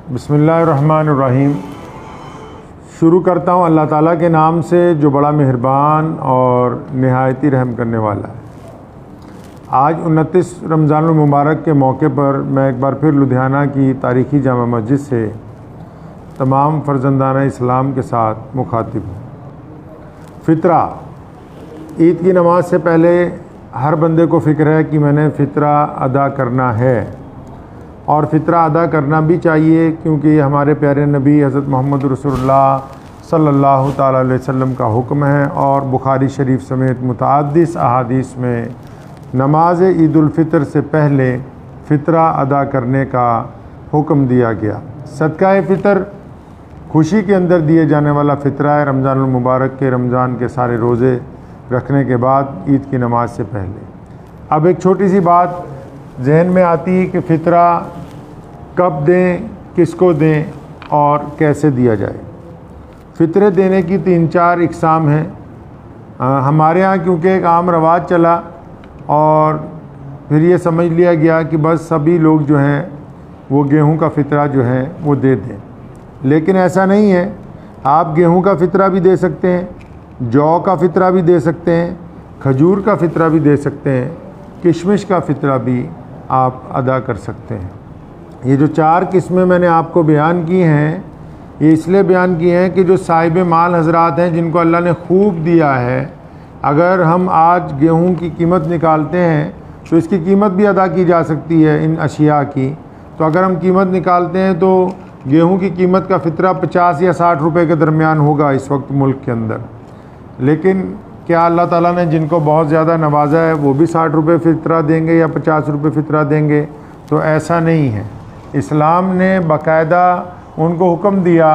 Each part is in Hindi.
बिस्मिल्लाहिर्रहमानिर्रहीम। शुरू करता हूँ अल्लाह ताला के नाम से जो बड़ा मेहरबान और नहायती रहम करने वाला है। आज 29 रमज़ानुल मुबारक के मौके पर मैं एक बार फिर लुधियाना की तारीख़ी जामा मस्जिद से तमाम फ़र्जंदाना इस्लाम के साथ मुखातिब हूँ। फ़ितरा, ईद की नमाज से पहले हर बंदे को फ़िक्र है कि मैंने फ़ितरा अदा करना है और फ़ितरा अदा करना भी चाहिए, क्योंकि हमारे प्यारे नबी हज़रत मोहम्मद रसूलुल्लाह सल्लल्लाहु ताला अलैहि वसल्लम का हुक्म है और बुखारी शरीफ समेत मुतअद्दिद अहादीस में नमाज ईद उल फ़ितर से पहले फ़ितरा अदा करने का हुक्म दिया गया। सदका फ़ितर खुशी के अंदर दिए जाने वाला फ़ितरा है। रमज़ानुल मुबारक के रमज़ान के सारे रोज़े रखने के बाद ईद की नमाज से पहले। अब एक छोटी सी बात जहन में आती है कि फ़ितरा कब दें, किसको दें और कैसे दिया जाए। फ़ितरे देने की 3-4 इक़साम हैं। हमारे यहाँ क्योंकि एक आम रवाज चला और फिर ये समझ लिया गया कि बस सभी लोग जो हैं वो गेहूं का फ़ितरा जो है वो दे दें, लेकिन ऐसा नहीं है। आप गेहूं का फ़ितरा भी दे सकते हैं, जौ का फ़ितरा भी दे सकते हैं, खजूर का फ़ितरा भी दे सकते हैं, किशमिश का फ़ितरा भी आप अदा कर सकते हैं। ये जो 4 किस्में मैंने आपको बयान की हैं, ये इसलिए बयान की हैं कि जो साहिब माल हज़रात हैं, जिनको अल्लाह ने खूब दिया है, अगर हम आज गेहूं की कीमत निकालते हैं तो इसकी कीमत भी अदा की जा सकती है इन अशिया की। तो अगर हम कीमत निकालते हैं तो गेहूं की कीमत का फ़ितरा 50 या 60 रुपए के दरमियान होगा इस वक्त मुल्क के अंदर। लेकिन क्या अल्लाह ताला ने जिनको बहुत ज़्यादा नवाजा है वो भी 60 रुपये फ़ितरा देंगे या 50 रुपये फ़ितरा देंगे? तो ऐसा नहीं है। इस्लाम ने बाकायदा उनको हुक्म दिया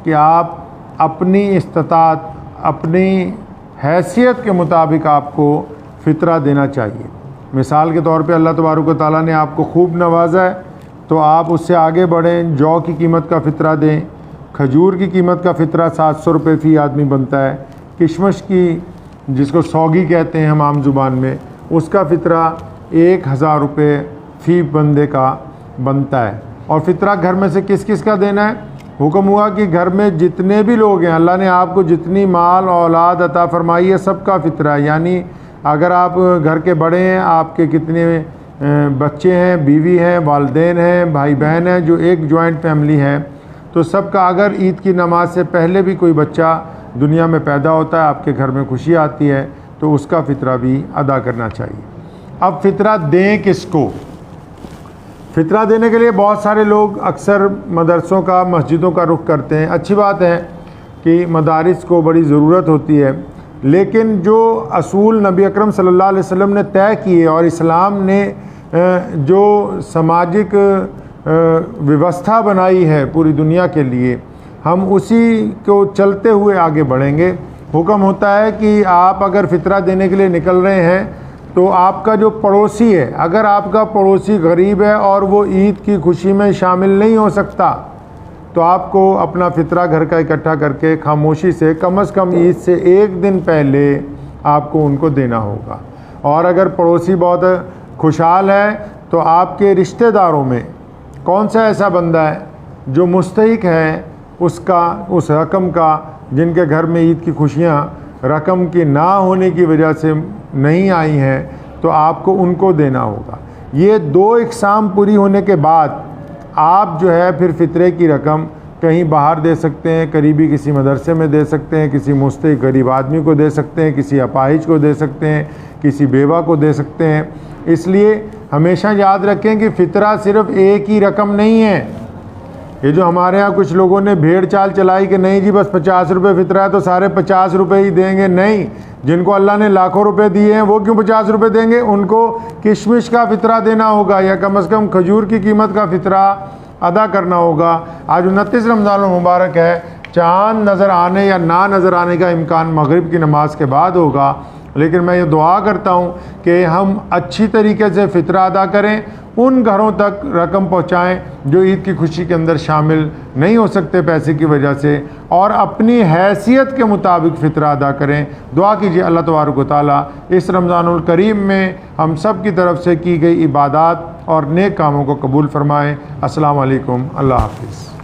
कि आप अपनी इस्तात, अपनी हैसियत के मुताबिक आपको फ़ितरा देना चाहिए। मिसाल के तौर पे अल्लाह तबारक व तआला ने आपको खूब नवाजा है तो आप उससे आगे बढ़ें, जौ की कीमत का फ़ितरा दें, खजूर की कीमत का फ़ितरा 700 रुपये फ़ी आदमी बनता है, किशमिश की जिसको सौगी कहते हैं हम आम ज़ुबान में, उसका फ़ितरा 1000 रुपये फ़ी बंदे का बनता है। और फ़ितरा घर में से किस किस का देना है? हुक्म हुआ कि घर में जितने भी लोग हैं, अल्लाह ने आपको जितनी माल औलाद अता फरमाई है सबका फ़ितरा है। यानी अगर आप घर के बड़े हैं, आपके कितने बच्चे हैं, बीवी हैं, वालिदैन हैं, भाई बहन हैं, जो एक जॉइंट फैमिली है, तो सबका अगर ईद की नमाज से पहले भी कोई बच्चा दुनिया में पैदा होता है, आपके घर में खुशी आती है, तो उसका फ़ितरा भी अदा करना चाहिए। अब फ़ितरा दें किसको? फ़ितरा देने के लिए बहुत सारे लोग अक्सर मदरसों का, मस्जिदों का रुख करते हैं। अच्छी बात है कि मदारिस को बड़ी ज़रूरत होती है, लेकिन जो असूल नबी अकरम सल्लल्लाहु अलैहि वसल्लम ने तय किए और इस्लाम ने जो सामाजिक व्यवस्था बनाई है पूरी दुनिया के लिए, हम उसी को चलते हुए आगे बढ़ेंगे। हुक्म होता है कि आप अगर फ़ितरा देने के लिए निकल रहे हैं तो आपका जो पड़ोसी है, अगर आपका पड़ोसी गरीब है और वो ईद की खुशी में शामिल नहीं हो सकता, तो आपको अपना फ़ितरा घर का इकट्ठा करके खामोशी से कम ईद से 1 दिन पहले आपको उनको देना होगा। और अगर पड़ोसी बहुत खुशहाल है तो आपके रिश्तेदारों में कौन सा ऐसा बंदा है जो मुस्तहिक है उसका, उस रकम का, जिनके घर में ईद की खुशियाँ रकम की ना होने की वजह से नहीं आई हैं, तो आपको उनको देना होगा। ये 2 इक़साम पूरी होने के बाद आप जो है फिर फ़ितरे की रकम कहीं बाहर दे सकते हैं, करीबी किसी मदरसे में दे सकते हैं, किसी मुस्तहिक गरीब आदमी को दे सकते हैं, किसी अपाहिज को दे सकते हैं, किसी बेवा को दे सकते हैं। इसलिए हमेशा याद रखें कि फ़ितरा सिर्फ़ एक ही रकम नहीं है। ये जो हमारे यहाँ कुछ लोगों ने भेड़ चाल चलाई कि नहीं जी बस 50 रुपये फ़ितरा है तो सारे 50 रुपये ही देंगे, नहीं। जिनको अल्लाह ने लाखों रुपए दिए हैं वो क्यों 50 रुपये देंगे? उनको किशमिश का फ़ितरा देना होगा या कम से कम खजूर की कीमत का फ़ितरा अदा करना होगा। आज 29 रमज़ान मुबारक है, चाँद नज़र आने या ना नज़र आने का इम्कान मगरिब की नमाज के बाद होगा, लेकिन मैं ये दुआ करता हूँ कि हम अच्छी तरीके से फ़ितरा अदा करें, उन घरों तक रकम पहुँचाएँ जो ईद की खुशी के अंदर शामिल नहीं हो सकते पैसे की वजह से, और अपनी हैसियत के मुताबिक फ़ितरा अदा करें। दुआ कीजिए अल्लाह तबारक व तआला इस रमज़ानुल करीम में हम सब की तरफ से की गई इबादत और नेक कामों को कबूल फ़रमाएँ। अस्सलामु अलैकुम, अल्लाह हाफ़िज़।